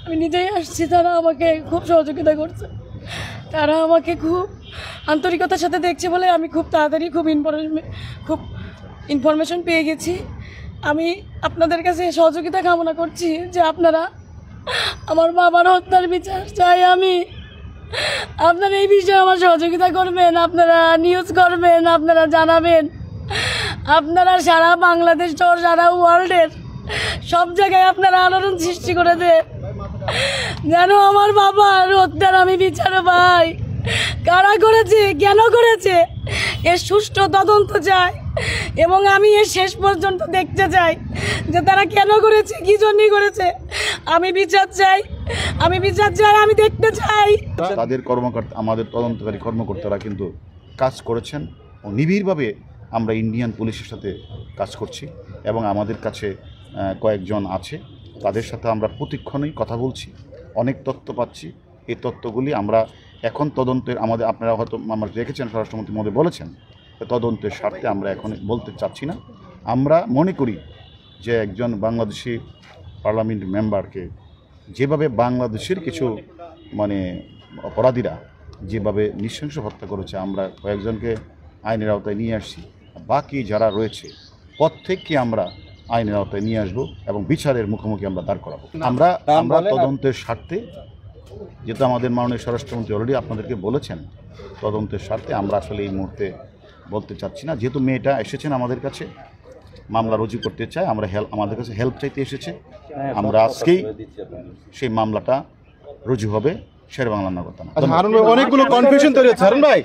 আমি নিজেই আসছি, তারা আমাকে খুব সহযোগিতা করছে, তারা আমাকে খুব আন্তরিকতার সাথে দেখছে বলে আমি খুব তাড়াতাড়ি খুব ইনফরমেশন পেয়ে গেছি। আমি আপনাদের কাছে সহযোগিতা কামনা করছি যে আপনারা আমার বাবার হত্যার বিচার চাই আমি। আপনারা এই বিষয়ে আমার সহযোগিতা করবেন, আপনারা নিউজ করবেন, আপনারা জানাবেন, আপনারা সারা বাংলাদেশ সহ সারা ওয়ার্ল্ডের সব জায়গায় আপনারা আলোড়ন সৃষ্টি করে দেন যেন আমার বাবার হত্যার আমি বিচার পাই। কারা করেছে, কেন করেছে, এর সুষ্ঠু তদন্ত চাই এবং আমি এর শেষ পর্যন্ত দেখতে চাই যে তারা কেন করেছে, কি জন্যই করেছে। আমি বিচার চাই, আমি বিচার চাই, আমি দেখতে চাই। তাদের কর্মকর্তা, আমাদের তদন্তকারী কর্মকর্তারা কিন্তু কাজ করেছেন ও নিবিড়ভাবে আমরা ইন্ডিয়ান পুলিশের সাথে কাজ করছি এবং আমাদের কাছে কয়েকজন আছে, তাদের সাথে আমরা প্রতিক্ষণেই কথা বলছি, অনেক তথ্য পাচ্ছি। এই তথ্যগুলি আমরা এখন তদন্তের আপনারা হয়তো আমরা দেখেছেন, স্বরাষ্ট্রমন্ত্রী মহোদয় বলেছেন তদন্তের স্বার্থে আমরা এখন বলতে চাচ্ছি না। আমরা মনে করি যে একজন বাংলাদেশি পার্লামেন্ট মেম্বারকে যেভাবে বাংলাদেশের কিছু অপরাধীরা যেভাবে নৃশংস হত্যা করেছে, আমরা কয়েকজনকে আইনের আওতায় নিয়ে আসছি, বাকি যারা রয়েছে প্রত্যেককে আমরা আইনের আওতায় নিয়ে আসবো এবং বিচারের মুখোমুখি আমরা দাঁড় করাবো। আমরা তদন্তের স্বার্থে, যেহেতু আমাদের মাননীয় স্বরাষ্ট্রমন্ত্রী অলরেডি আপনাদেরকে বলেছেন, তদন্তের স্বার্থে আমরা আসলে এই মুহূর্তে বলতে চাচ্ছি না। যেহেতু মেয়েটা এসেছেন আমাদের কাছে, মামলা রুজু করতে চায়, আমাদের কাছে হেল্প চাইতে এসেছে, আমরা আজকেই সেই মামলাটা রুজু হবে শেরেবাংলা নগর থানা। অনেকগুলো কনফিউশন তৈরি হচ্ছে হারুন ভাই।